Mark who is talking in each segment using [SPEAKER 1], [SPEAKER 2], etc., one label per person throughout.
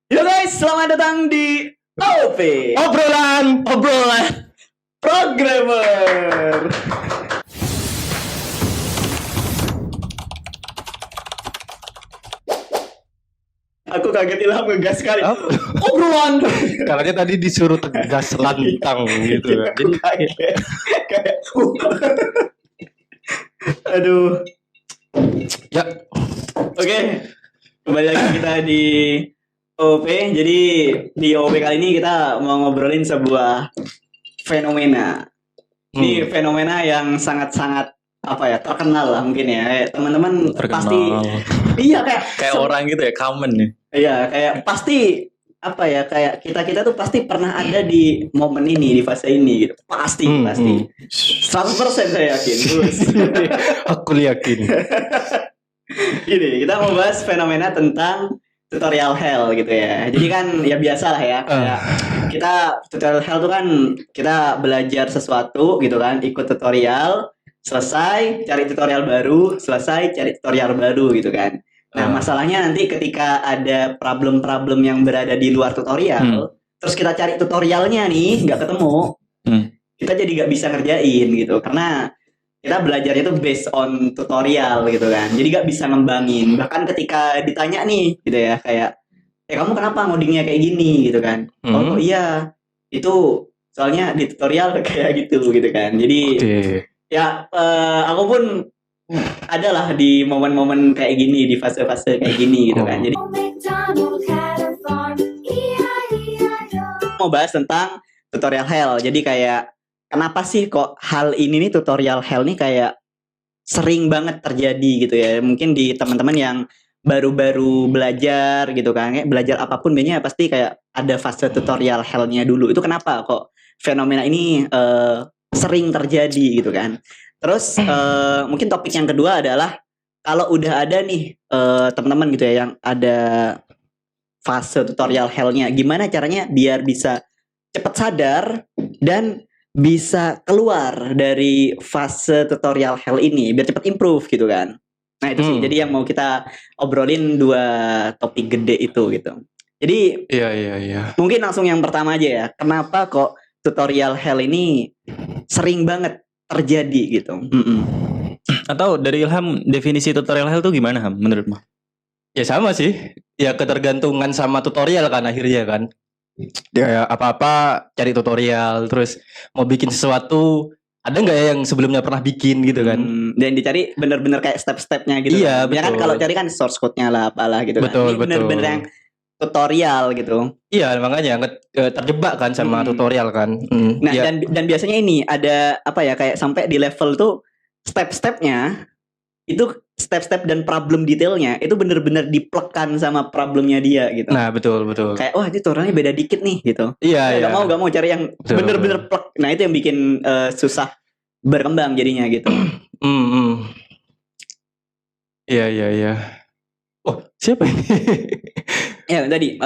[SPEAKER 1] Yo guys, selamat datang di OP
[SPEAKER 2] Obrolan
[SPEAKER 1] Programmer. Aku kaget Ilham ngegas sekali. Obrolan.
[SPEAKER 2] Karena tadi disuruh tegas lantang gitu.
[SPEAKER 1] Aku kaget. Kayak, aduh.
[SPEAKER 2] Ya,
[SPEAKER 1] Oke, kembali lagi kita di OP. Jadi di OP kali ini kita mau ngobrolin sebuah fenomena. Ini fenomena yang sangat-sangat terkenal lah mungkin ya. Kayak teman-teman pasti iya
[SPEAKER 2] kayak orang gitu ya, common ya.
[SPEAKER 1] Iya, kayak pasti kayak kita tuh pasti pernah ada di momen ini, di fase ini gitu. Pasti. 100% saya yakin.
[SPEAKER 2] Aku yakin.
[SPEAKER 1] Gini, kita mau bahas fenomena tentang tutorial hell gitu ya. Jadi kan ya biasa lah ya, kayak kita tutorial hell tuh kan kita belajar sesuatu gitu kan, ikut tutorial, selesai cari tutorial baru, selesai cari tutorial baru gitu kan. Nah, masalahnya nanti ketika ada problem-problem yang berada di luar tutorial, terus kita cari tutorialnya nih, nggak ketemu, kita jadi nggak bisa ngerjain gitu, karena kita belajarnya itu based on tutorial gitu kan, jadi nggak bisa ngembangin. Bahkan ketika ditanya nih gitu ya, kayak kamu kenapa ngodingnya kayak gini gitu kan, oh iya itu soalnya di tutorial kayak gitu kan. Jadi ya aku pun adalah di momen-momen kayak gini, di fase-fase kayak gini gitu kan. Jadi mau bahas tentang tutorial hell. Jadi kayak kenapa sih kok hal ini nih, tutorial hell nih kayak sering banget terjadi gitu ya. Mungkin di teman-teman yang baru-baru belajar gitu kan, kayak belajar apapun biasanya pasti kayak ada fase tutorial hell-nya dulu. Itu kenapa kok fenomena ini sering terjadi gitu kan. Terus mungkin topik yang kedua adalah kalau udah ada nih teman-teman gitu ya yang ada fase tutorial hell-nya, gimana caranya biar bisa cepat sadar dan bisa keluar dari fase tutorial hell ini biar cepat improve gitu kan. Nah itu sih, jadi yang mau kita obrolin dua topik gede itu gitu. Jadi
[SPEAKER 2] Iya.
[SPEAKER 1] mungkin langsung yang pertama aja ya, kenapa kok tutorial hell ini sering banget terjadi gitu.
[SPEAKER 2] Atau dari Ilham, definisi tutorial hell tuh gimana, Ham, menurutmu? Ya sama sih, ya ketergantungan sama tutorial kan akhirnya kan. Ya apa-apa cari tutorial, terus mau bikin sesuatu ada nggak ya yang sebelumnya pernah bikin gitu kan.
[SPEAKER 1] Dan dicari bener-bener kayak step-stepnya gitu.
[SPEAKER 2] Iya,
[SPEAKER 1] kan. Ya kan kalau cari kan source code-nya lah apalah gitu kan. Ini bener-bener yang tutorial gitu.
[SPEAKER 2] Iya, makanya terjebak kan sama tutorial kan.
[SPEAKER 1] Nah, ya. dan biasanya ini ada kayak sampai di level tuh step-stepnya itu step-step dan problem detailnya itu bener-bener diplekan sama problemnya dia gitu.
[SPEAKER 2] Nah, betul.
[SPEAKER 1] Kayak wah itu tutorialnya beda dikit nih gitu.
[SPEAKER 2] Iya.
[SPEAKER 1] Gak mau cari yang bener-bener plek. Nah, itu yang bikin susah berkembang jadinya gitu.
[SPEAKER 2] Iya. Oh, siapa ini?
[SPEAKER 1] Ya tadi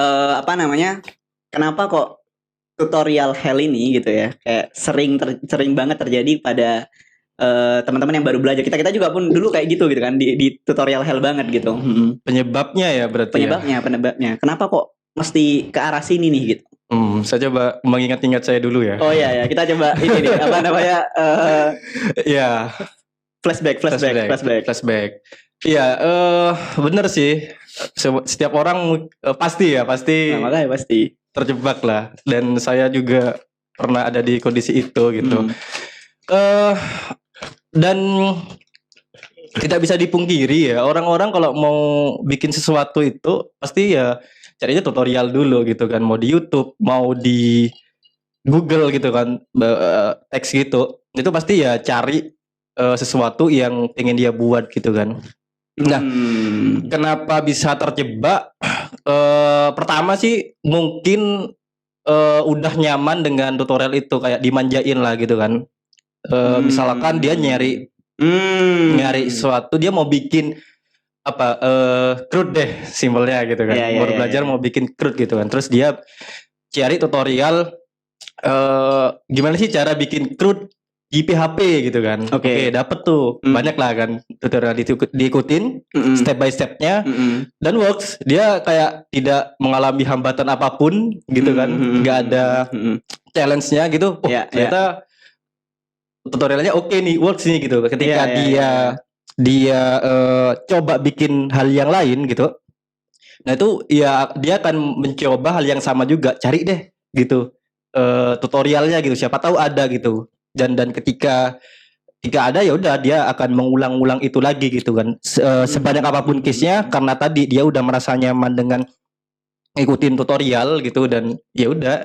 [SPEAKER 1] kenapa kok tutorial hell ini gitu ya kayak sering banget terjadi pada teman-teman yang baru belajar. Kita juga pun dulu kayak gitu kan di tutorial hell banget gitu.
[SPEAKER 2] Penyebabnya ya berarti.
[SPEAKER 1] Penyebabnya. Kenapa kok mesti ke arah sini nih gitu?
[SPEAKER 2] Saya coba mengingat-ingat saya dulu ya.
[SPEAKER 1] Oh iya, kita coba ini nih
[SPEAKER 2] ya.
[SPEAKER 1] Flashback.
[SPEAKER 2] Iya, bener sih. Setiap orang pasti.
[SPEAKER 1] Nah, makanya pasti
[SPEAKER 2] terjebak lah. Dan saya juga pernah ada di kondisi itu gitu. Dan tidak bisa dipungkiri ya, orang-orang kalau mau bikin sesuatu itu pasti ya carinya tutorial dulu gitu kan. Mau di YouTube, mau di Google gitu kan, teks gitu. Itu pasti ya cari sesuatu yang pengen dia buat gitu kan. Nah, kenapa bisa terjebak? Pertama sih mungkin udah nyaman dengan tutorial itu, kayak dimanjain lah gitu kan. Misalkan dia nyari sesuatu, dia mau bikin CRUD deh simpelnya gitu kan. Baru belajar mau bikin CRUD gitu kan. Terus dia cari tutorial gimana sih cara bikin CRUD di PHP gitu kan.
[SPEAKER 1] Oke.
[SPEAKER 2] Dapet tuh banyak lah kan tutorial diikutin step by stepnya dan works. Dia kayak tidak mengalami hambatan apapun gitu kan, nggak ada challenge-nya gitu. Ternyata tutorialnya oke nih, works nih gitu. Ketika dia coba bikin hal yang lain gitu. Nah itu ya dia akan mencoba hal yang sama juga, cari deh gitu tutorialnya gitu, siapa tahu ada gitu. Dan ketika ada ya udah dia akan mengulang-ulang itu lagi gitu kan. Sebanyak apapun case-nya, karena tadi dia udah merasa nyaman dengan ngikutin tutorial gitu, dan ya udah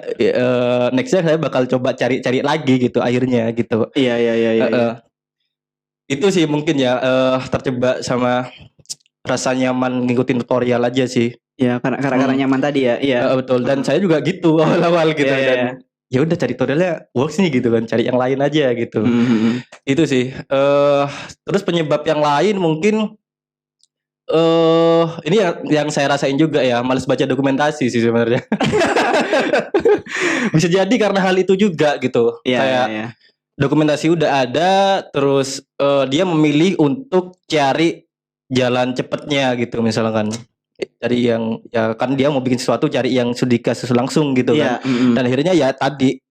[SPEAKER 2] nextnya saya bakal coba cari lagi gitu akhirnya gitu.
[SPEAKER 1] Iya.
[SPEAKER 2] Itu sih mungkin ya terjebak sama rasa nyaman ngikutin tutorial aja sih.
[SPEAKER 1] Ya karena nyaman tadi ya. Iya.
[SPEAKER 2] Betul, dan saya juga gitu awal-awal gitu dan ya udah cari tutorialnya works nih gitu kan, cari yang lain aja gitu. Itu sih. Terus penyebab yang lain mungkin ini yang saya rasain juga ya, malas baca dokumentasi sih sebenarnya. Bisa jadi karena hal itu juga gitu. Kayak dokumentasi udah ada, terus dia memilih untuk cari jalan cepatnya gitu, misalkan cari yang ya kan dia mau bikin sesuatu, cari yang sudah dikasih langsung gitu kan. Dan akhirnya ya tadi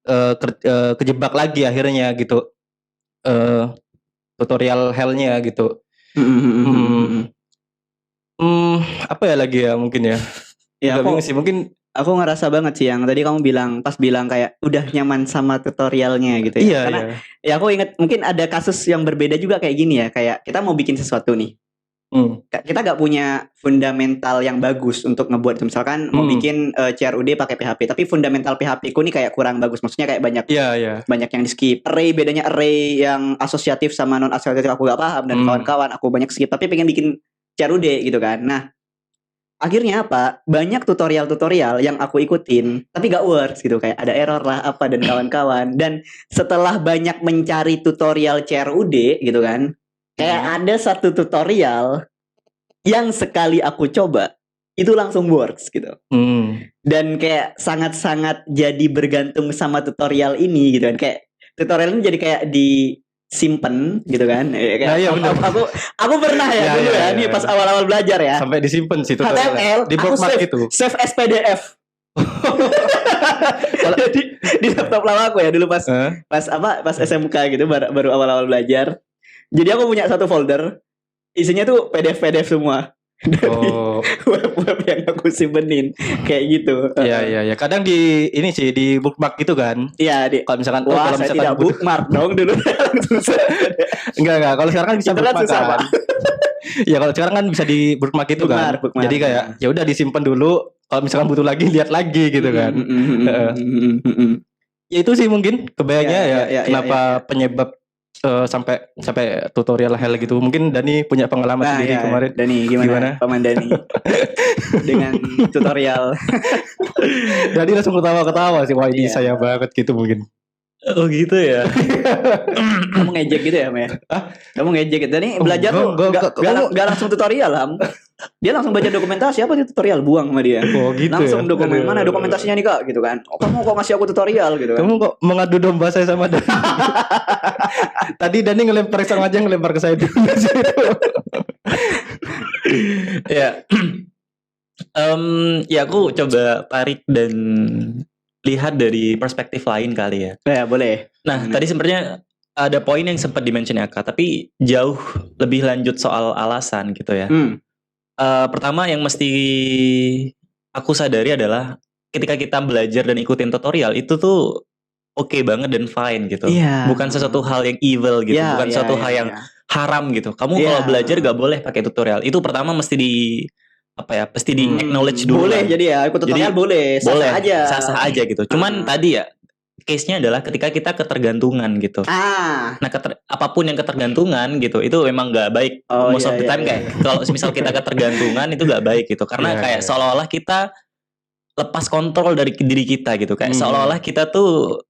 [SPEAKER 2] kejebak lagi akhirnya gitu tutorial hell-nya gitu. Apa ya lagi ya mungkin ya. Ya aku sih mungkin
[SPEAKER 1] aku ngerasa banget sih yang tadi kamu pas bilang kayak udah nyaman sama tutorialnya gitu ya. Karena ya aku ingat mungkin ada kasus yang berbeda juga kayak gini ya, kayak kita mau bikin sesuatu nih. Kita gak punya fundamental yang bagus untuk ngebuat itu. Misalkan mau bikin CRUD pakai PHP, tapi fundamental PHP ku nih kayak kurang bagus. Maksudnya kayak banyak yang di skip. Bedanya array yang asosiatif sama non asosiatif aku gak paham, dan kawan-kawan aku banyak skip, tapi pengen bikin CRUD gitu kan. Nah akhirnya apa? Banyak tutorial yang aku ikutin tapi gak works gitu, kayak ada error lah apa dan kawan-kawan. Dan setelah banyak mencari tutorial CRUD gitu kan, kayak ada satu tutorial yang sekali aku coba itu langsung works gitu. Dan kayak sangat-sangat jadi bergantung sama tutorial ini gitu kan. Kayak tutorial ini jadi kayak disimpan gitu kan. Aku pernah ya dulu ya, pas awal-awal belajar ya.
[SPEAKER 2] Sampai disimpan sih
[SPEAKER 1] HTML,
[SPEAKER 2] di bookmark gitu.
[SPEAKER 1] Save as PDF. Jadi di laptop lama aku ya dulu pas SMK gitu, baru awal-awal belajar. Jadi aku punya satu folder, isinya tuh PDF semua dari web-web yang aku simpenin kayak gitu.
[SPEAKER 2] Iya. Kadang di ini sih di bookmark gitu kan.
[SPEAKER 1] Iya,
[SPEAKER 2] kalau misalkan
[SPEAKER 1] saya tidak bookmark dong dulu.
[SPEAKER 2] Enggak. Kalau sekarang kan bisa bookmark kan. Ya kalau sekarang kan bisa di bookmark itu kan. Jadi kayak ya udah disimpan dulu. Kalau misalkan butuh lagi lihat lagi gitu kan. Ya itu sih mungkin kebayangnya ya kenapa penyebab sampai tutorial hell gitu. Mungkin Dani punya pengalaman sendiri kemarin.
[SPEAKER 1] Dani gimana? Paman Dani dengan tutorial.
[SPEAKER 2] Dani langsung ketawa sih, wah ini saya banget gitu mungkin.
[SPEAKER 3] Oh gitu ya.
[SPEAKER 1] Kamu ngejek gitu ya, Maya? Kamu ngejek gitu. Dani belajar tuh gak langsung tutorial, Ham. Dia langsung baca dokumentasi, apa dia tutorial, buang sama dia.
[SPEAKER 2] Gitu
[SPEAKER 1] langsung ya? Mana dokumentasinya nih Kak gitu kan. Kamu kok ngasih aku tutorial gitu kan.
[SPEAKER 2] Kamu kok mengadu domba saya sama Dani. Tadi Dani ngelempar ke saya dulu.
[SPEAKER 3] Ya. Ya aku coba tarik dan lihat dari perspektif lain kali ya.
[SPEAKER 1] Ya boleh.
[SPEAKER 3] Nah tadi sebenarnya ada poin yang sempat dimention ya Kak, tapi jauh lebih lanjut soal alasan gitu ya. Pertama yang mesti aku sadari adalah ketika kita belajar dan ikutin tutorial itu tuh oke banget dan fine gitu. Bukan sesuatu hal yang evil gitu, bukan sesuatu hal yang haram gitu. Kamu kalau belajar gak boleh pakai tutorial. Itu pertama mesti di acknowledge dulu.
[SPEAKER 1] Boleh jadi ya, ikut tutorial boleh,
[SPEAKER 3] sah-sah aja gitu. Cuman tadi ya case-nya adalah ketika kita ketergantungan gitu. Nah, apapun yang ketergantungan gitu, itu memang gak baik. Most of the time kayak kalau misal kita ketergantungan itu gak baik gitu. Karena kayak seolah-olah kita lepas kontrol dari diri kita gitu. Kayak seolah-olah kita tuh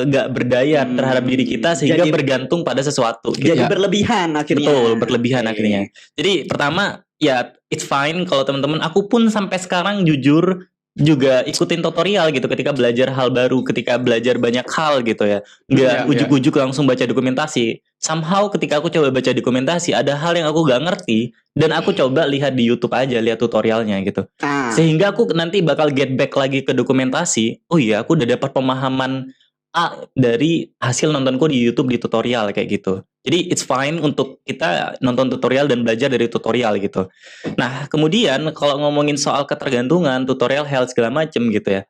[SPEAKER 3] gak berdaya terhadap diri kita sehingga bergantung pada sesuatu gitu.
[SPEAKER 1] Jadi berlebihan akhirnya.
[SPEAKER 3] Betul, berlebihan akhirnya. Jadi pertama ya it's fine kalau teman-teman, aku pun sampai sekarang jujur juga ikutin tutorial gitu ketika belajar hal baru, ketika belajar banyak hal gitu ya. Nggak ujuk-ujuk langsung baca dokumentasi. Somehow ketika aku coba baca dokumentasi, ada hal yang aku nggak ngerti dan aku coba lihat di YouTube aja, lihat tutorialnya gitu. Sehingga aku nanti bakal get back lagi ke dokumentasi. Oh iya, aku udah dapat pemahaman A dari hasil nontonku di YouTube di tutorial kayak gitu. Jadi it's fine untuk kita nonton tutorial dan belajar dari tutorial gitu. Nah, kemudian kalau ngomongin soal ketergantungan, tutorial health segala macem gitu ya.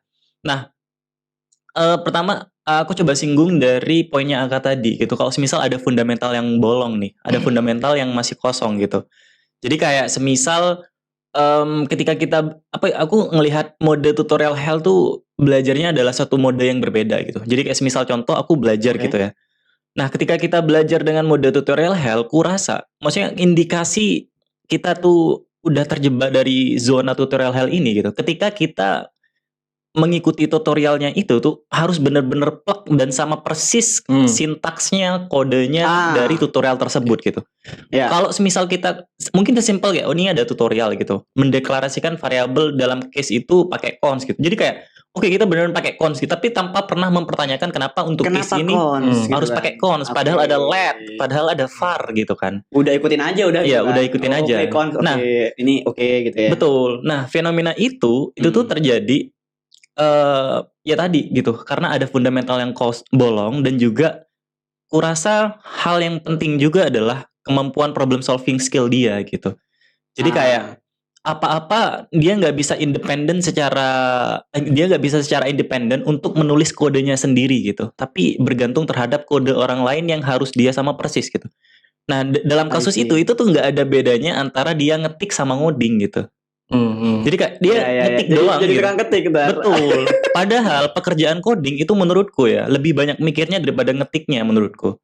[SPEAKER 3] Nah, pertama aku coba singgung dari poinnya Aka tadi gitu. Kalau semisal ada fundamental yang bolong nih, ada fundamental yang masih kosong gitu. Jadi kayak semisal ketika kita aku ngelihat mode tutorial health tuh belajarnya adalah satu mode yang berbeda gitu. Jadi kayak semisal contoh aku belajar gitu ya. Nah, ketika kita belajar dengan mode tutorial health, kurasa maksudnya indikasi kita tuh udah terjebak dari zona tutorial health ini gitu. Ketika kita mengikuti tutorialnya itu tuh harus benar-benar plek dan sama persis sintaksnya, kodenya dari tutorial tersebut gitu. Kalau semisal kita mungkin sesimpel kayak ini ada tutorial gitu, mendeklarasikan variabel dalam case itu pakai const gitu. Jadi kayak oke, kita benar-benar pakai const gitu, tapi tanpa pernah mempertanyakan kenapa untuk case ini harus pakai const, padahal ada let, padahal ada var gitu kan.
[SPEAKER 1] Udah ikutin aja udah.
[SPEAKER 3] Iya, udah ikutin aja.
[SPEAKER 1] Nah, ini gitu ya.
[SPEAKER 3] Betul. Nah, fenomena itu tuh terjadi ya tadi gitu, karena ada fundamental yang bolong dan juga kurasa hal yang penting juga adalah kemampuan problem solving skill dia gitu. Jadi kayak apa-apa dia nggak bisa secara independen untuk menulis kodenya sendiri gitu, tapi bergantung terhadap kode orang lain yang harus dia sama persis gitu. Nah, dalam kasus itu tuh nggak ada bedanya antara dia ngetik sama ngoding gitu. Jadi kayak dia ngetik doang
[SPEAKER 1] jadi
[SPEAKER 3] gitu.
[SPEAKER 1] tukang ketik
[SPEAKER 3] Betul. Padahal pekerjaan coding itu menurutku ya lebih banyak mikirnya daripada ngetiknya menurutku.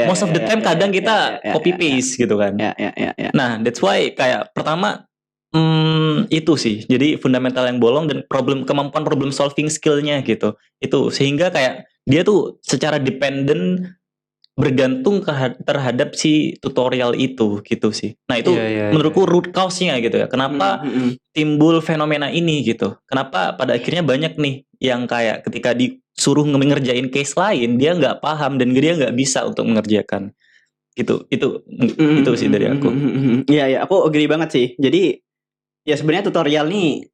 [SPEAKER 3] Most of the time kadang kita copy paste gitu kan. Nah, that's why kayak pertama itu sih. Jadi fundamental yang bolong dan kemampuan problem solving skillnya gitu. Itu sehingga kayak dia tuh secara dependent bergantung terhadap si tutorial itu gitu sih. Nah itu menurutku root cause-nya gitu ya. Kenapa timbul fenomena ini gitu. Kenapa pada akhirnya banyak nih yang kayak ketika disuruh ngerjain case lain dia nggak paham dan dia nggak bisa untuk mengerjakan. Gitu. Itu sih dari aku.
[SPEAKER 1] Iya, aku agree banget sih. Jadi ya sebenarnya tutorial nih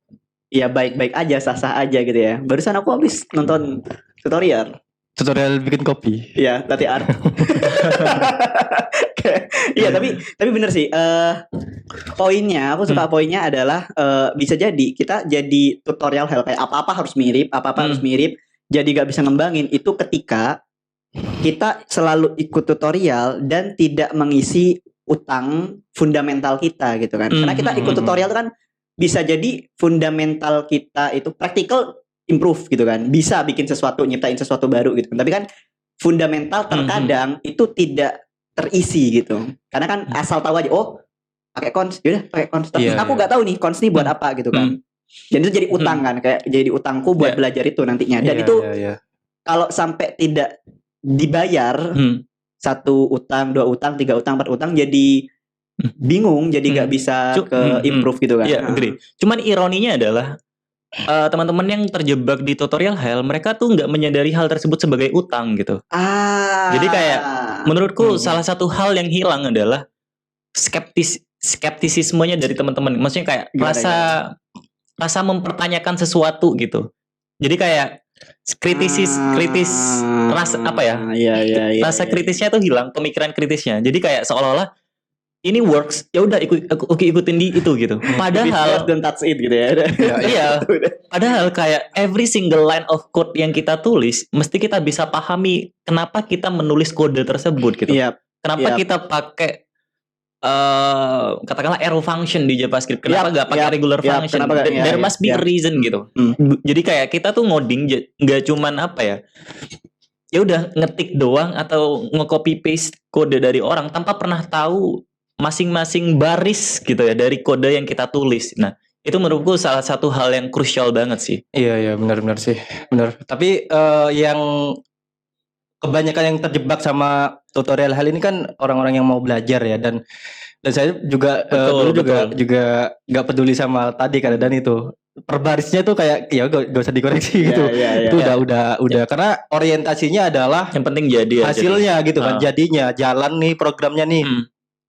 [SPEAKER 1] ya baik-baik aja, sah-sah aja gitu ya. Barusan aku habis nonton tutorial
[SPEAKER 2] bikin kopi.
[SPEAKER 1] Iya, latte art. Iya, tapi bener sih. Poinnya, aku suka poinnya adalah bisa jadi kita jadi tutorial hal kayak apa-apa harus mirip, jadi gak bisa ngembangin itu ketika kita selalu ikut tutorial dan tidak mengisi utang fundamental kita gitu kan. Karena kita ikut tutorial kan bisa jadi fundamental kita itu practical improve gitu kan, bisa bikin sesuatu, nyiptain sesuatu baru gitu kan. Tapi kan fundamental terkadang itu tidak terisi gitu, karena kan asal tahu aja, oh pakai const, yaudah pakai const. Tapi aku nggak tahu nih const nih buat apa gitu kan. Jadi itu jadi utang kan, kayak jadi utangku buat belajar itu nantinya. Dan itu kalau sampai tidak dibayar, 1 utang, 2 utang, 3 utang, 4 utang, jadi bingung, jadi nggak bisa ke improve gitu kan.
[SPEAKER 3] Iya, agree. Cuman ironinya adalah teman-teman yang terjebak di tutorial hell, mereka tuh nggak menyadari hal tersebut sebagai utang gitu. Jadi kayak menurutku salah satu hal yang hilang adalah skeptisismenya dari teman-teman. Maksudnya kayak rasa mempertanyakan sesuatu gitu. Jadi kayak kritis rasa apa ya? Rasa kritisnya tuh hilang, pemikiran kritisnya. Jadi kayak seolah-olah ini works, ya udah ikutin di itu gitu. Padahal
[SPEAKER 1] don't touch it gitu ya.
[SPEAKER 3] Iya. Padahal kayak every single line of code yang kita tulis mesti kita bisa pahami kenapa kita menulis kode tersebut gitu. Kenapa kita pakai katakanlah arrow function di JavaScript. Kenapa nggak pakai regular function? There must be a reason gitu. Jadi kayak kita tuh ngoding nggak cuman apa ya? Ya udah ngetik doang atau nge-copy paste kode dari orang tanpa pernah tahu masing-masing baris gitu ya dari kode yang kita tulis. Nah, itu menurutku salah satu hal yang krusial banget sih.
[SPEAKER 2] Iya benar sih. Benar. Tapi yang kebanyakan yang terjebak sama tutorial hal ini kan orang-orang yang mau belajar ya, dan saya juga dulu juga nggak peduli sama tadi keadaan itu. perbarisnya tuh kayak ya gak usah dikoreksi gitu. Itu udah karena orientasinya adalah
[SPEAKER 3] yang penting jadi
[SPEAKER 2] hasilnya gitu kan. Jadinya jalan nih programnya nih.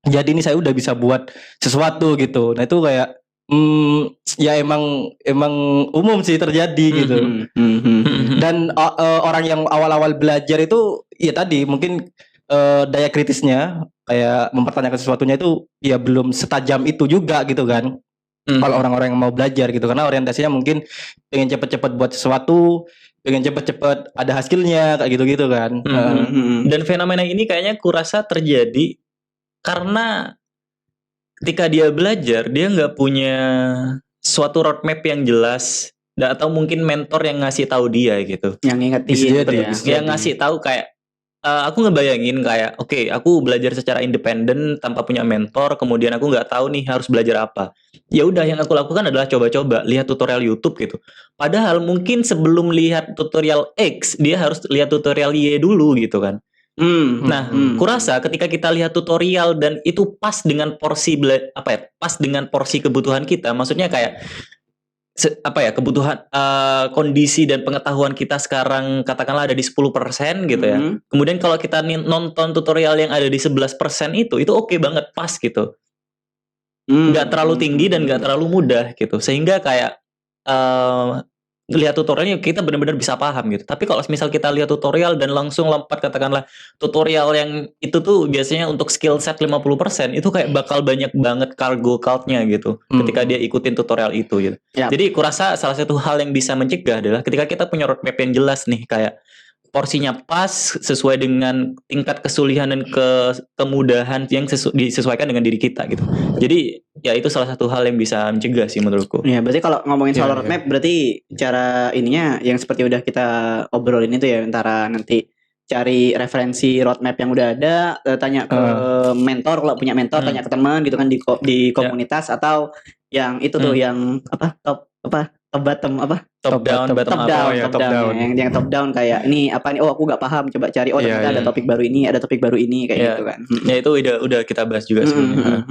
[SPEAKER 2] Jadi ini saya udah bisa buat sesuatu gitu. Nah itu kayak ya emang umum sih terjadi gitu. Dan orang yang awal-awal belajar itu ya tadi mungkin daya kritisnya kayak mempertanyakan sesuatunya itu ya belum setajam itu juga gitu kan. Kalau orang-orang yang mau belajar gitu, karena orientasinya mungkin pengen cepet-cepet buat sesuatu, pengen cepet-cepet ada hasilnya kayak gitu-gitu kan.
[SPEAKER 3] Dan fenomena ini kayaknya kurasa terjadi karena ketika dia belajar dia nggak punya suatu roadmap yang jelas, atau mungkin mentor yang ngasih tahu dia gitu.
[SPEAKER 1] Yang ngingetin
[SPEAKER 3] yang ngasih tahu kayak aku ngebayangin kayak oke, aku belajar secara independen tanpa punya mentor, kemudian aku nggak tahu nih harus belajar apa. Ya udah, yang aku lakukan adalah coba-coba lihat tutorial YouTube gitu. Padahal mungkin sebelum lihat tutorial X dia harus lihat tutorial Y dulu gitu kan. Kurasa ketika kita lihat tutorial dan itu pas dengan porsi pas dengan porsi kebutuhan kita, maksudnya kayak kebutuhan kondisi dan pengetahuan kita sekarang katakanlah ada di 10% gitu ya. Kemudian kalau kita nonton tutorial yang ada di 11% itu oke banget, pas gitu. Nggak terlalu tinggi dan nggak terlalu mudah gitu. Sehingga kayak lihat tutorialnya kita benar-benar bisa paham gitu. Tapi kalau misal kita lihat tutorial dan langsung lompat, katakanlah tutorial yang itu tuh biasanya untuk skill set 50%, itu kayak bakal banyak banget cargo cultnya gitu ketika dia ikutin tutorial itu gitu. Jadi kurasa salah satu hal yang bisa mencegah adalah ketika kita punya roadmap yang jelas nih, kayak porsinya pas sesuai dengan tingkat kesulitan dan kemudahan yang disesuaikan dengan diri kita gitu. Jadi ya itu salah satu hal yang bisa mencegah sih menurutku.
[SPEAKER 1] Ya berarti kalau ngomongin soal roadmap, berarti cara ininya yang seperti udah kita obrolin itu ya, antara nanti cari referensi roadmap yang udah ada, tanya ke mentor, kalau punya mentor tanya ke teman gitu kan di komunitas, atau yang itu tuh yang top down. Yang top down kayak ini apa nih, aku nggak paham, coba cari ternyata ada topik baru ini, kayak gitu kan.
[SPEAKER 3] Ya itu udah kita bahas juga sebenarnya.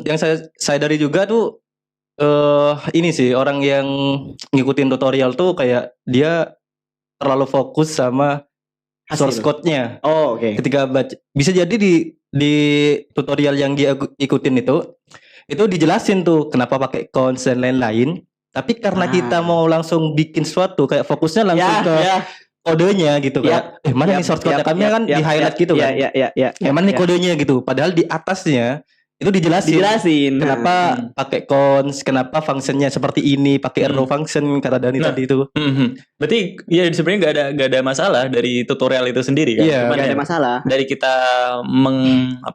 [SPEAKER 2] Yang saya sadari juga tuh ini sih, orang yang ngikutin tutorial tuh kayak dia terlalu fokus sama source code-nya. Ketika baca, bisa jadi di tutorial yang dia ikutin itu dijelasin tuh kenapa pakai cons dan lain-lain. Tapi karena kita mau langsung bikin sesuatu, kayak fokusnya langsung ke kodenya gitu kan. Mana nih source code-nya, kami kan di highlight gitu kan. Mana nih kodenya gitu. Padahal di atasnya itu dijelasin kenapa pakai cons, kenapa fungsinya seperti ini, pakai arrow function kata Dani tadi itu.
[SPEAKER 3] Berarti ya sebenarnya nggak ada masalah dari tutorial itu sendiri kan.
[SPEAKER 1] Nggak ada masalah.
[SPEAKER 3] Dari kita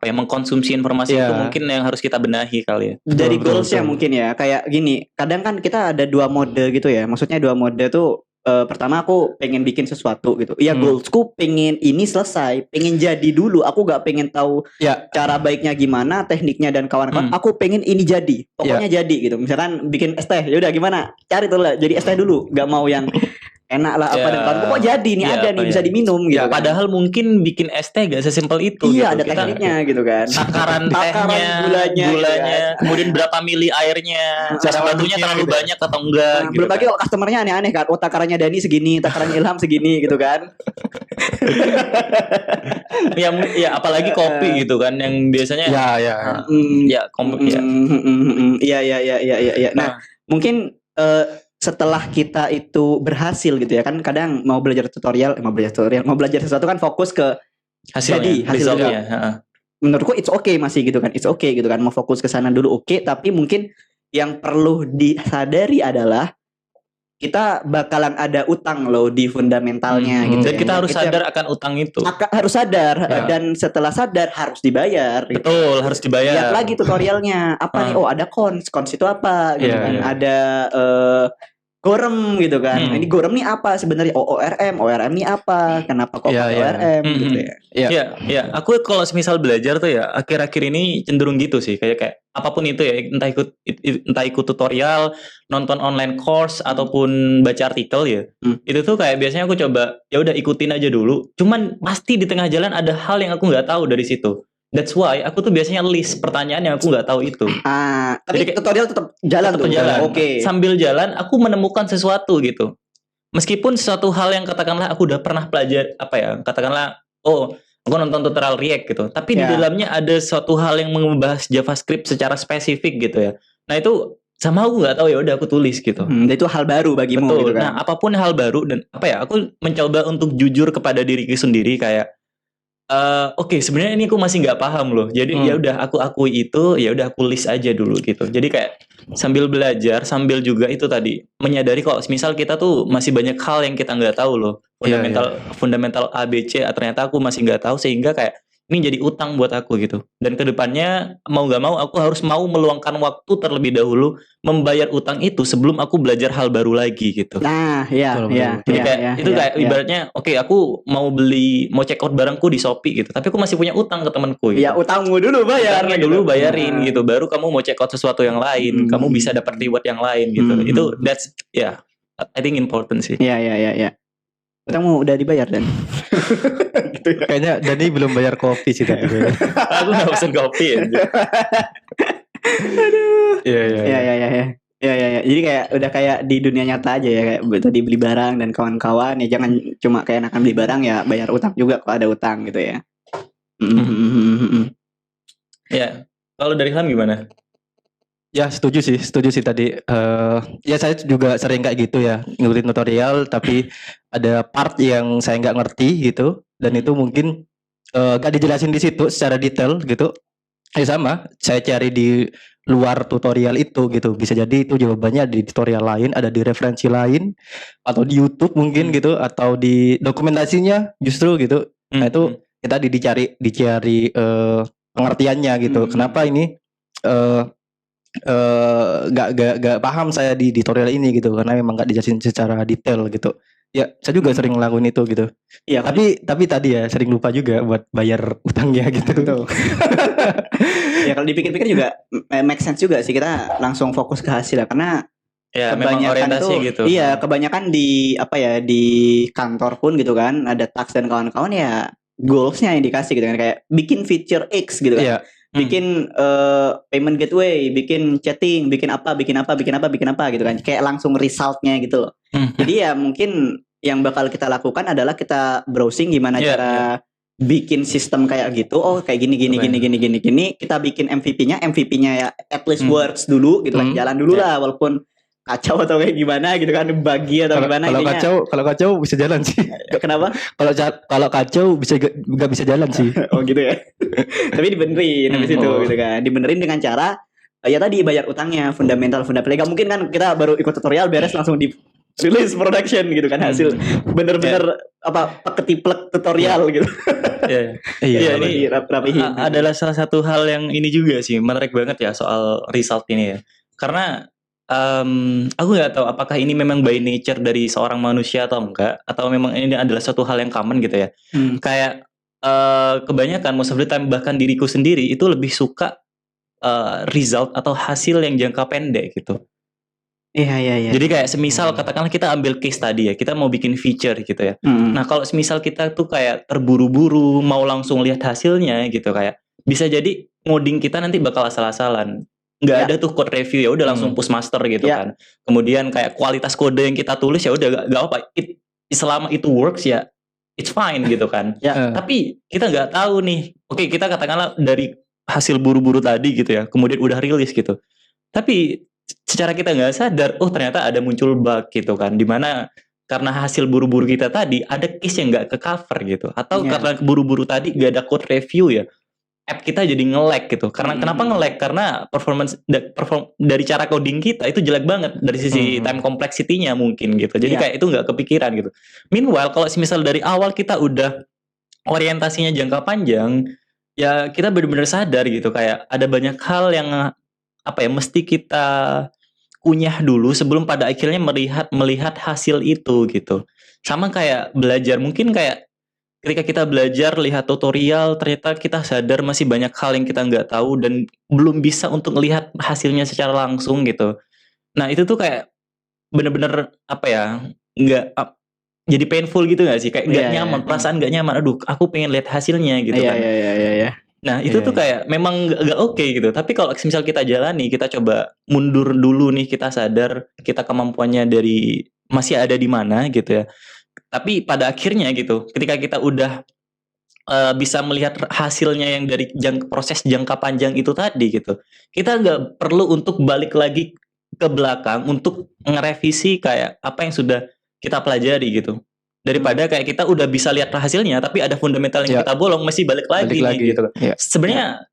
[SPEAKER 3] mengkonsumsi informasi itu mungkin yang harus kita benahi kali ya.
[SPEAKER 1] Dari goalsnya mungkin ya, kayak gini. Kadang kan kita ada dua mode gitu ya. Maksudnya dua mode tuh. Pertama aku pengen bikin sesuatu gitu. Ya goalsku pengen ini selesai, pengen jadi dulu. Aku gak pengen tahu cara baiknya gimana, tekniknya dan kawan-kawan. Aku pengen ini jadi, pokoknya jadi gitu. Misalkan bikin es teh, yaudah gimana? Cari tuh lah, jadi es teh dulu. Gak mau yang enak lah apa dan kawan. Pokok jadi nih, ada nih bisa diminum gitu.
[SPEAKER 3] Padahal mungkin bikin es teh gak sesimpel itu.
[SPEAKER 1] Iya, ada tekniknya gitu kan.
[SPEAKER 3] Takaran tehnya, gulanya, kemudian berapa mili airnya, batunya terlalu banyak atau enggak.
[SPEAKER 1] Belum lagi kalau customernya aneh-aneh kan. Takarannya Dani segini, takarannya Ilham segini gitu kan.
[SPEAKER 3] Ya apalagi kopi gitu kan, yang biasanya
[SPEAKER 1] Nah, mungkin setelah kita itu berhasil gitu ya kan, kadang mau belajar sesuatu kan fokus ke hasilnya. Menurutku it's okay masih gitu kan, it's okay gitu kan, mau fokus ke sana dulu tapi mungkin yang perlu disadari adalah kita bakalan ada utang loh di fundamentalnya gitu.
[SPEAKER 3] Dan kita harus sadar akan utang itu.
[SPEAKER 1] Harus sadar dan setelah sadar harus dibayar.
[SPEAKER 3] Betul, harus dibayar.
[SPEAKER 1] Lihat lagi tutorialnya apa nih? Ada cons itu apa gitu kan. Ada Gorem gitu kan. Ini Gorem nih apa sebenarnya? ORM nih apa? Kenapa kok pakai ORM gitu ya?
[SPEAKER 3] Iya. Aku kalau semisal belajar tuh ya akhir-akhir ini cenderung gitu sih, kayak apapun itu ya, entah ikut tutorial, nonton online course ataupun baca artikel ya. Itu tuh kayak biasanya aku coba ya udah ikutin aja dulu. Cuman pasti di tengah jalan ada hal yang aku nggak tahu dari situ. That's why aku tuh biasanya list pertanyaan yang aku nggak tahu itu.
[SPEAKER 1] Tapi
[SPEAKER 3] Jadi kayak-
[SPEAKER 1] tutorial tetap jalan
[SPEAKER 3] Tetap
[SPEAKER 1] tuh.
[SPEAKER 3] jalan.
[SPEAKER 1] Oke.
[SPEAKER 3] Sambil jalan aku menemukan sesuatu gitu. Meskipun sesuatu hal yang katakanlah aku udah pernah belajar katakanlah aku nonton tutorial React gitu. Tapi di
[SPEAKER 1] Ya.
[SPEAKER 3] dalamnya ada suatu hal yang membahas JavaScript secara spesifik gitu ya. Nah itu sama aku nggak tahu, ya udah aku tulis gitu.
[SPEAKER 1] Itu hal baru bagimu
[SPEAKER 3] Betul.
[SPEAKER 1] gitu kan.
[SPEAKER 3] Nah, apapun hal baru dan aku mencoba untuk jujur kepada diriku sendiri kayak oke, sebenarnya ini aku masih nggak paham loh. Jadi ya udah aku akui itu, ya udah aku list aja dulu gitu. Jadi kayak sambil belajar, sambil juga itu tadi menyadari kalau misal kita tuh masih banyak hal yang kita nggak tahu loh. Fundamental ABC ternyata aku masih nggak tahu, sehingga kayak ini jadi utang buat aku gitu. Dan kedepannya mau nggak mau aku harus mau meluangkan waktu terlebih dahulu membayar utang itu sebelum aku belajar hal baru lagi gitu.
[SPEAKER 1] Nah, iya,
[SPEAKER 2] Betul,
[SPEAKER 1] iya.
[SPEAKER 3] Jadi kayak ibaratnya oke, aku mau check out barangku di Shopee gitu, tapi aku masih punya utang ke temanku gitu.
[SPEAKER 1] Ya, utangmu dulu bayar.
[SPEAKER 3] Utangnya dulu bayarin gitu, baru kamu mau check out sesuatu yang lain, kamu bisa dapat reward yang lain gitu. Itu that's I think important sih.
[SPEAKER 1] Iya. Utangmu udah dibayar dan.
[SPEAKER 2] Kayaknya Dani belum bayar kopi sih tadi.
[SPEAKER 3] Aku nggak pesen kopi ya.
[SPEAKER 2] Iya.
[SPEAKER 1] Ya. Jadi kayak udah kayak di dunia nyata aja ya, kayak tadi beli barang dan kawan-kawan ya, jangan cuma kayak enakan beli barang ya, bayar utang juga kalau ada utang gitu ya.
[SPEAKER 3] Ya, kalau dari Ham gimana?
[SPEAKER 2] Ya setuju sih tadi. Ya saya juga sering kayak gitu ya, ngikutin tutorial tapi ada part yang saya nggak ngerti gitu, dan itu mungkin gak dijelasin di situ secara detail gitu. Sama, saya cari di luar tutorial itu gitu. Bisa jadi itu jawabannya di tutorial lain, ada di referensi lain, atau di YouTube mungkin gitu, atau di dokumentasinya justru gitu. Nah itu kita dicari pengertiannya gitu. Kenapa ini gak paham saya di tutorial ini gitu, karena memang gak dijelasin secara detail gitu. Ya saya juga sering ngelakuin itu gitu.
[SPEAKER 1] Iya,
[SPEAKER 2] Tapi tadi ya sering lupa juga buat bayar utangnya gitu.
[SPEAKER 1] Betul. Ya kalau dipikir-pikir juga make sense juga sih, kita langsung fokus ke hasil ya, karena
[SPEAKER 3] Ya, memang orientasi gitu.
[SPEAKER 1] Iya, kebanyakan di di kantor pun gitu kan, ada tax dan kawan-kawan ya, goalsnya yang dikasih gitu kan, kayak bikin feature X gitu kan.
[SPEAKER 2] Iya.
[SPEAKER 1] Bikin payment gateway, bikin chatting, bikin apa gitu kan, kayak langsung resultnya gitu loh. Jadi ya mungkin yang bakal kita lakukan adalah kita browsing gimana cara bikin sistem kayak gitu. Oh kayak gini, kita bikin MVP-nya ya at least works dulu gitu kan, jalan dulu lah, walaupun kacau atau kayak gimana gitu kan, bagi atau gimana.
[SPEAKER 2] Kalau kacau bisa jalan sih.
[SPEAKER 1] Kenapa?
[SPEAKER 2] Kalau kacau nggak bisa jalan sih.
[SPEAKER 1] Oh gitu ya. Tapi dibenerin habis itu gitu kan. Dibenerin dengan cara ya tadi bayar utangnya, fundamental. Gak mungkin kan kita baru ikut tutorial beres langsung di release production gitu kan, hasil bener-bener ketiplek tutorial gitu.
[SPEAKER 3] Iya, ini adalah salah satu hal yang ini juga sih menarik banget ya soal result ini ya. Karena aku nggak tahu apakah ini memang by nature dari seorang manusia atau enggak, atau memang ini adalah suatu hal yang common gitu ya. Kayak kebanyakan most of the time, bahkan diriku sendiri itu lebih suka result atau hasil yang jangka pendek gitu.
[SPEAKER 1] Iya.
[SPEAKER 3] Jadi kayak semisal katakanlah kita ambil case tadi ya, kita mau bikin feature gitu ya. Nah kalau semisal kita tuh kayak terburu-buru mau langsung lihat hasilnya gitu, kayak bisa jadi ngoding kita nanti bakal asal-asalan. Nggak ada tuh code review, ya udah langsung push master gitu kan. Kemudian kayak kualitas kode yang kita tulis ya udah nggak apa, selama itu works ya it's fine gitu kan. Tapi kita nggak tahu nih. Oke, kita katakanlah dari hasil buru-buru tadi gitu ya, kemudian udah rilis gitu. Tapi secara kita nggak sadar, ternyata ada muncul bug gitu kan, dimana karena hasil buru-buru kita tadi ada case yang nggak ke cover gitu, atau karena buru-buru tadi nggak ada code review ya, app kita jadi nge-lag gitu. Karena kenapa nge-lag? Karena perform dari cara coding kita itu jelek banget dari sisi time complexity-nya mungkin gitu. Jadi kayak itu nggak kepikiran gitu. Meanwhile kalau misal dari awal kita udah orientasinya jangka panjang, ya kita benar-benar sadar gitu, kayak ada banyak hal yang mesti kita kunyah dulu sebelum pada akhirnya melihat hasil itu gitu. Sama kayak belajar, mungkin kayak ketika kita belajar lihat tutorial, ternyata kita sadar masih banyak hal yang kita nggak tahu dan belum bisa untuk melihat hasilnya secara langsung gitu. Nah itu tuh kayak bener-bener nggak jadi painful gitu nggak sih, kayak nggak nyaman, perasaan nggak nyaman. Aduh, aku pengen lihat hasilnya gitu kan.
[SPEAKER 1] Iya.
[SPEAKER 3] Nah itu tuh kayak memang gak oke gitu. Tapi kalau misal kita jalani, kita coba mundur dulu nih, kita sadar kita kemampuannya dari masih ada di mana gitu ya. Tapi pada akhirnya gitu, ketika kita udah bisa melihat hasilnya yang dari proses jangka panjang itu tadi gitu, kita nggak perlu untuk balik lagi ke belakang untuk ngerevisi kayak apa yang sudah kita pelajari gitu. Daripada kayak kita udah bisa lihat hasilnya tapi ada fundamental yang kita bolong, masih balik lagi nih gitu. Sebenarnya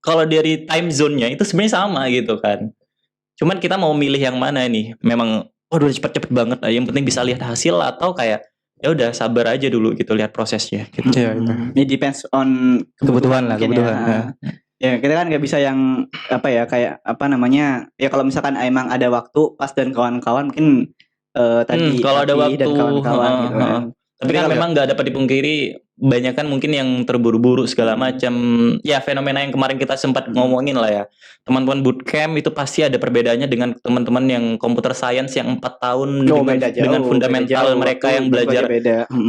[SPEAKER 3] kalau dari time zone-nya itu sebenarnya sama gitu kan. Cuman kita mau milih yang mana nih? Memang udah cepet-cepet banget, yang penting bisa lihat hasil, atau kayak ya udah sabar aja dulu gitu, lihat prosesnya gitu.
[SPEAKER 1] It depends on
[SPEAKER 2] kebutuhan lah, kebutuhan.
[SPEAKER 1] Ya kita kan nggak bisa yang kayak ya kalau misalkan emang ada waktu pas dan kawan-kawan mungkin tadi
[SPEAKER 3] kalau ada waktu
[SPEAKER 1] dan kawan-kawan gitu kan.
[SPEAKER 3] Tapi kan memang nggak dapat dipungkiri, banyak kan mungkin yang terburu-buru segala macam. Ya fenomena yang kemarin kita sempat ngomongin lah ya. Teman-teman bootcamp itu pasti ada perbedaannya dengan teman-teman yang computer science yang 4 tahun dengan fundamental mereka yang belajar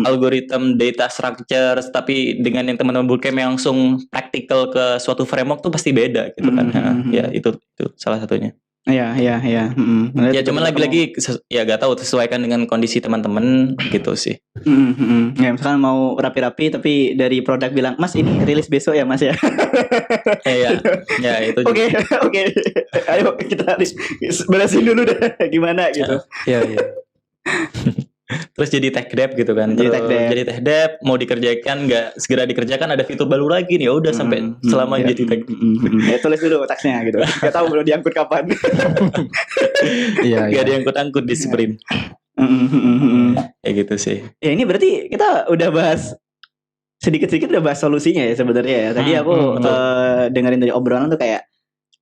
[SPEAKER 3] algoritma, data structures. Tapi dengan yang teman-teman bootcamp yang langsung practical ke suatu framework tuh pasti beda gitu kan. Ya itu salah satunya.
[SPEAKER 1] Iya.
[SPEAKER 3] Ya cuman lagi-lagi ya gak tahu, sesuaikan dengan kondisi teman-teman gitu sih.
[SPEAKER 1] Ya misalkan mau rapi-rapi tapi dari produk bilang, Mas ini rilis besok ya Mas ya.
[SPEAKER 3] Ya itu.
[SPEAKER 1] Oke. Ayo kita berasin dulu deh gimana gitu.
[SPEAKER 2] Iya.
[SPEAKER 3] Terus jadi tech debt gitu kan. Jadi tech debt mau dikerjakan nggak segera dikerjakan, ada fitur baru lagi nih. Ya udah sampai selama jadi tech debt.
[SPEAKER 1] Ya tulis dulu taxnya gitu. Gak tahu belum diangkut kapan.
[SPEAKER 3] Gak diangkut-angkut di sprint. Kayak gitu sih.
[SPEAKER 1] Ya ini berarti kita udah bahas sedikit-sedikit udah bahas solusinya ya sebenarnya ya. Tadi aku dengerin dari obrolan tuh kayak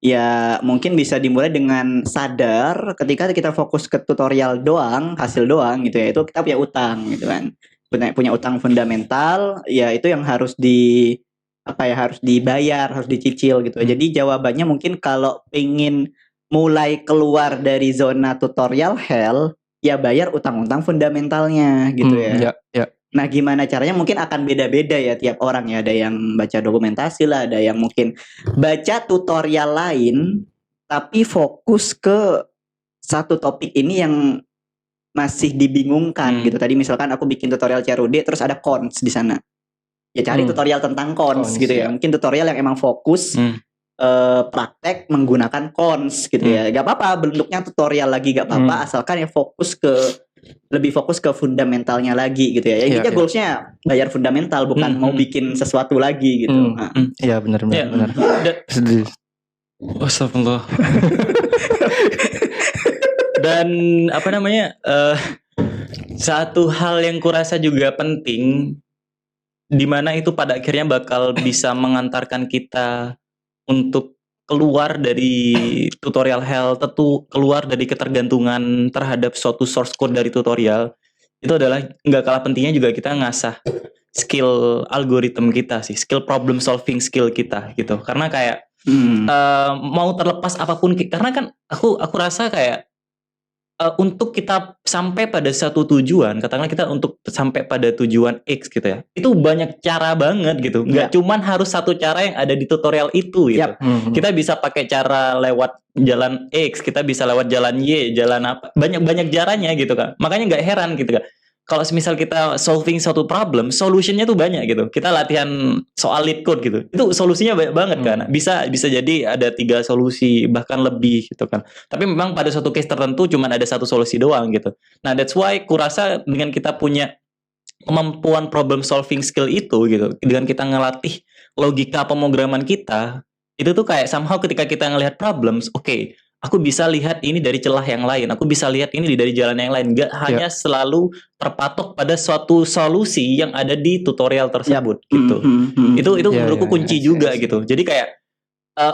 [SPEAKER 1] ya mungkin bisa dimulai dengan sadar ketika kita fokus ke tutorial doang, hasil doang gitu ya, itu kita punya utang gitu kan. Punya utang fundamental, ya itu yang harus harus dibayar, harus dicicil gitu. Jadi jawabannya mungkin kalau pengen mulai keluar dari zona tutorial hell, ya bayar utang-utang fundamentalnya gitu ya. Nah gimana caranya mungkin akan beda-beda ya tiap orang ya. Ada yang baca dokumentasi lah, ada yang mungkin baca tutorial lain tapi fokus ke satu topik ini yang masih dibingungkan gitu. Tadi misalkan aku bikin tutorial CRUD terus ada cons di sana. Ya cari tutorial tentang cons gitu ya. Mungkin tutorial yang emang fokus praktek menggunakan cons gitu ya. Gak apa-apa bentuknya tutorial lagi, gak apa-apa asalkan ya lebih fokus ke fundamentalnya lagi gitu ya. Intinya goalsnya bayar fundamental, bukan mau bikin sesuatu lagi gitu.
[SPEAKER 2] Iya benar.
[SPEAKER 3] Astagfirullah. Dan satu hal yang kurasa juga penting, di mana itu pada akhirnya bakal bisa mengantarkan kita untuk keluar dari tutorial hell, tentu keluar dari ketergantungan terhadap suatu source code dari tutorial. Itu adalah nggak kalah pentingnya juga kita ngasah skill algoritma kita sih, skill problem solving skill kita gitu. Karena kayak mau terlepas apapun, karena kan aku rasa kayak untuk kita sampai pada satu tujuan, katakanlah kita untuk sampai pada tujuan X gitu ya, itu banyak cara banget gitu. Nggak cuman harus satu cara yang ada di tutorial itu gitu. Kita bisa pakai cara lewat jalan X, kita bisa lewat jalan Y, jalan apa, banyak caranya gitu kan. Makanya nggak heran gitu kan, kalau misal kita solving suatu problem, solutionnya tuh banyak gitu. Kita latihan soal lead code gitu, itu solusinya banyak banget kan. Bisa jadi ada 3 solusi bahkan lebih gitu kan. Tapi memang pada suatu case tertentu cuma ada satu solusi doang gitu. Nah that's why kurasa dengan kita punya kemampuan problem solving skill itu gitu, dengan kita ngelatih logika pemrograman kita, itu tuh kayak somehow ketika kita ngelihat problems, oke, aku bisa lihat ini dari celah yang lain, aku bisa lihat ini dari jalan yang lain, nggak hanya selalu terpatok pada suatu solusi yang ada di tutorial tersebut gitu. Itu menurutku kunci juga gitu. Jadi kayak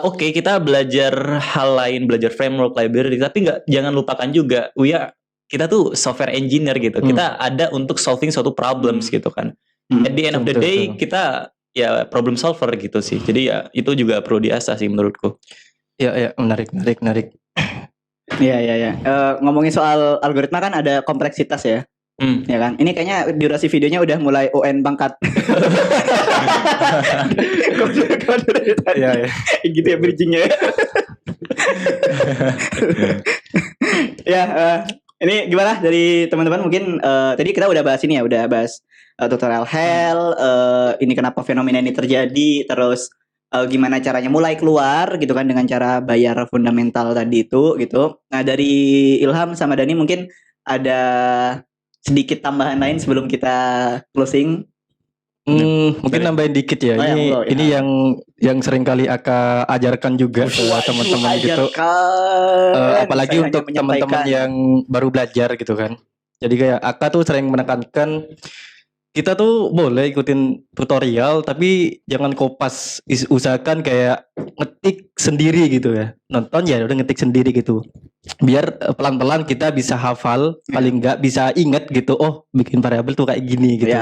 [SPEAKER 3] oke, kita belajar hal lain, belajar framework, library, tapi jangan lupakan juga kita tuh software engineer gitu. Kita ada untuk solving suatu problems gitu kan. At the end of the day kita ya problem solver gitu sih. Jadi ya itu juga perlu diasah sih menurutku.
[SPEAKER 2] Iya, menarik.
[SPEAKER 1] Iya. Ngomongin soal algoritma kan ada kompleksitas ya. Ya kan? Ini kayaknya durasi videonya udah mulai UN bangkat.
[SPEAKER 2] Iya, ya.
[SPEAKER 1] Gitu ya bridgingnya ya. Ya, ini gimana dari teman-teman mungkin tadi kita udah bahas ini ya, udah bahas tutorial hell, ini kenapa fenomena ini terjadi, terus gimana caranya mulai keluar gitu kan dengan cara bayar fundamental tadi itu gitu. Nah, dari Ilham sama Dani mungkin ada sedikit tambahan lain sebelum kita closing.
[SPEAKER 2] Mungkin nambahin dikit ya. Ini yang sering kali Aka ajarkan juga ke teman-teman gitu. Apalagi untuk teman-teman yang baru belajar gitu kan. Jadi kayak Aka tuh sering menekankan kita tuh boleh ikutin tutorial tapi jangan kopas, usahakan kayak ngetik sendiri gitu ya. Nonton ya udah ngetik sendiri gitu. Biar pelan-pelan kita bisa hafal, paling enggak bisa inget gitu. Oh, bikin variabel tuh kayak gini gitu.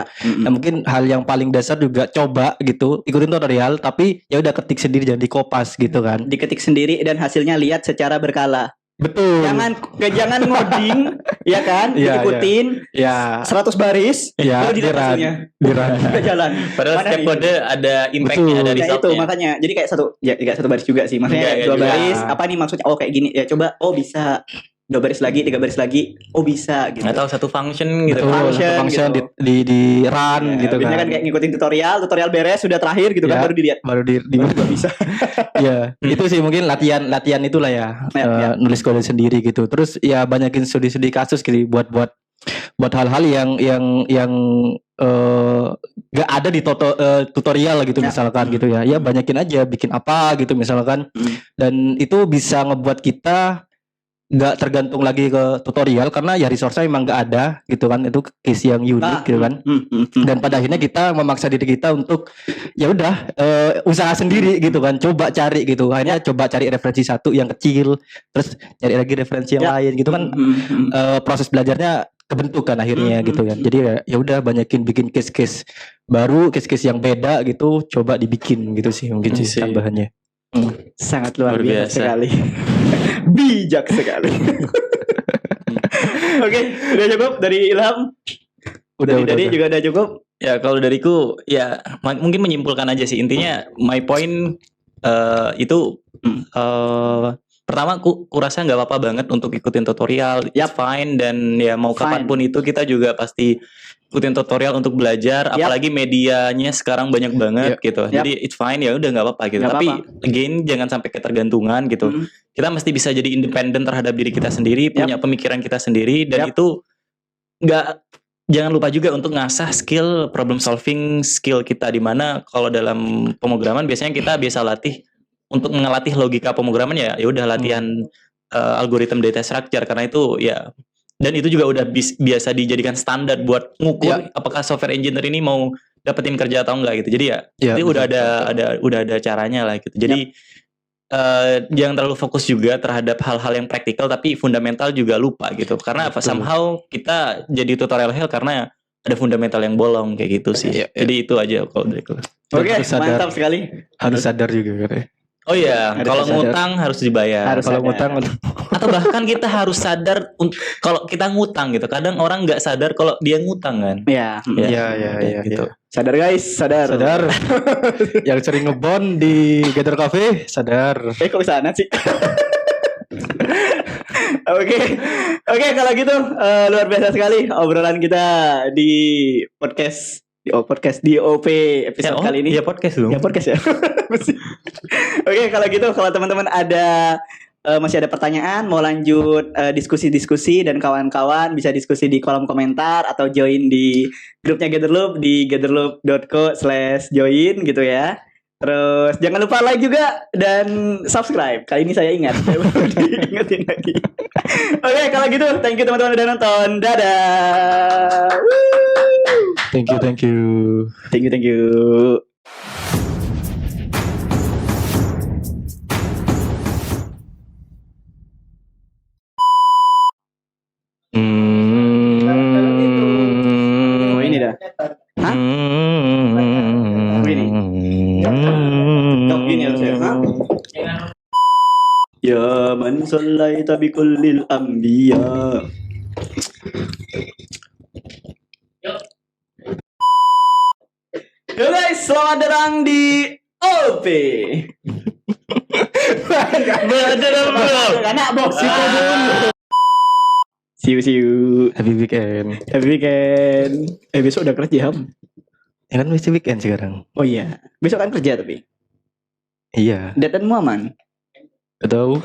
[SPEAKER 2] Nah, mungkin hal yang paling dasar juga coba gitu, ikutin tutorial tapi ya udah ketik sendiri, jangan dikopas gitu kan.
[SPEAKER 1] Diketik sendiri dan hasilnya lihat secara berkala.
[SPEAKER 2] Betul.
[SPEAKER 1] Jangan ngoding, ya kan? Ikutin.
[SPEAKER 2] Ya.
[SPEAKER 1] 100 baris.
[SPEAKER 2] Ya,
[SPEAKER 1] dilihat hasilnya.
[SPEAKER 2] Diran.
[SPEAKER 1] Jalan.
[SPEAKER 3] Padahal setiap kode ada impact-nya, ada
[SPEAKER 1] Nah, itu
[SPEAKER 3] resultnya.
[SPEAKER 1] makanya. Jadi kayak enggak satu baris juga sih. Maksudnya
[SPEAKER 3] Enggak
[SPEAKER 1] 2
[SPEAKER 3] juga.
[SPEAKER 1] baris, apa nih maksudnya? Oh, kayak gini. Ya coba, oh bisa. 2 baris lagi, 3 baris lagi. Oh bisa gitu.
[SPEAKER 3] Atau satu function gitu.
[SPEAKER 2] Betul, function
[SPEAKER 1] gitu.
[SPEAKER 2] di run
[SPEAKER 1] Ya,
[SPEAKER 2] gitu
[SPEAKER 1] biasanya kan kayak ngikutin tutorial beres sudah terakhir gitu kan
[SPEAKER 2] Ya,
[SPEAKER 1] baru dilihat.
[SPEAKER 2] Baru bisa. Ya, itu sih mungkin latihan itulah ya. Nulis kode sendiri gitu. Terus ya banyakin studi kasus gitu buat hal-hal yang gak ada di tutorial gitu misalkan gitu ya. Ya banyakin aja bikin apa gitu misalkan. Dan itu bisa ngebuat kita nggak tergantung lagi ke tutorial karena ya resource-nya emang nggak ada gitu kan, itu case yang unik gitu kan. Dan pada akhirnya kita memaksa diri kita untuk ya udah usaha sendiri gitu kan, coba cari gitu, akhirnya coba cari referensi satu yang kecil terus cari lagi referensi yang lain gitu kan. Proses belajarnya kebentuk kan akhirnya gitu kan. Jadi ya udah banyakin bikin case-case baru, case-case yang beda gitu, coba dibikin gitu sih mungkin sih tambahannya.
[SPEAKER 1] Sangat luar biasa sekali. Bijak sekali. Oke, udah cukup dari Ilham. Udah. Juga udah cukup.
[SPEAKER 3] Ya kalau dariku ya mungkin menyimpulkan aja sih, intinya my point itu pertama kurasa nggak apa-apa banget untuk ikutin tutorial, it's fine, dan ya mau kapanpun itu kita juga pasti ikutin tutorial untuk belajar, apalagi medianya sekarang banyak banget gitu. Jadi it's fine, ya udah nggak apa-apa gitu. Tapi again jangan sampai ketergantungan gitu. Kita mesti bisa jadi independen terhadap diri kita sendiri, punya pemikiran kita sendiri, dan itu jangan lupa juga untuk ngasah skill problem solving skill kita, di mana kalau dalam pemrograman biasanya kita biasa latih untuk ngelatih logika pemrograman, ya udah latihan algoritma data structure, karena itu ya, dan itu juga udah biasa dijadikan standar buat ngukur apakah software engineer ini mau dapetin kerja atau enggak gitu. Jadi itu udah ada caranya lah gitu. Jadi jangan terlalu fokus juga terhadap hal-hal yang praktikal, tapi fundamental juga lupa gitu. Karena somehow kita jadi tutorial hell karena ada fundamental yang bolong kayak gitu sih. Jadi itu aja kalau dari aku.
[SPEAKER 1] Oke, mantap sekali.
[SPEAKER 2] Harus sadar juga kan.
[SPEAKER 3] Oh iya, kalau ngutang harus dibayar.
[SPEAKER 2] Kalau ngutang
[SPEAKER 3] atau bahkan kita harus sadar kalau kita ngutang gitu. Kadang orang nggak sadar kalau dia ngutang kan.
[SPEAKER 1] Iya.
[SPEAKER 2] Gitu.
[SPEAKER 1] Sadar guys, sadar.
[SPEAKER 2] Yang sering ngebon di Gather Cafe, sadar.
[SPEAKER 1] Kok sana sih? Oke, kalau gitu luar biasa sekali obrolan kita di podcast DOP episode kali ini.
[SPEAKER 3] Ya podcast dong.
[SPEAKER 1] Ya podcast ya. Oke, kalau gitu kalau teman-teman masih ada pertanyaan, mau lanjut diskusi-diskusi dan kawan-kawan bisa diskusi di kolom komentar atau join di grupnya Gatherloop di gatherloop.co/join gitu ya. Terus jangan lupa like juga dan subscribe. Kali ini saya ingat, saya baru diingetin lagi. Oke, kalau gitu thank you teman-teman udah nonton. Dadah. Woo!
[SPEAKER 2] Thank you.
[SPEAKER 1] Thank you. Oh ini dah. Hah? Ini. Dok gini harusnya. Ya man sallaita bi kullil anbiya. Selamat datang di OP. Anak box itu dulu. See you.
[SPEAKER 2] Happy weekend.
[SPEAKER 1] Happy weekend. Besok udah kerja, Ham.
[SPEAKER 2] Ya kan masih weekend sekarang.
[SPEAKER 1] Oh iya. Besok kan kerja tapi.
[SPEAKER 2] Iya.
[SPEAKER 1] Deadline-mu aman.
[SPEAKER 2] Gak tahu.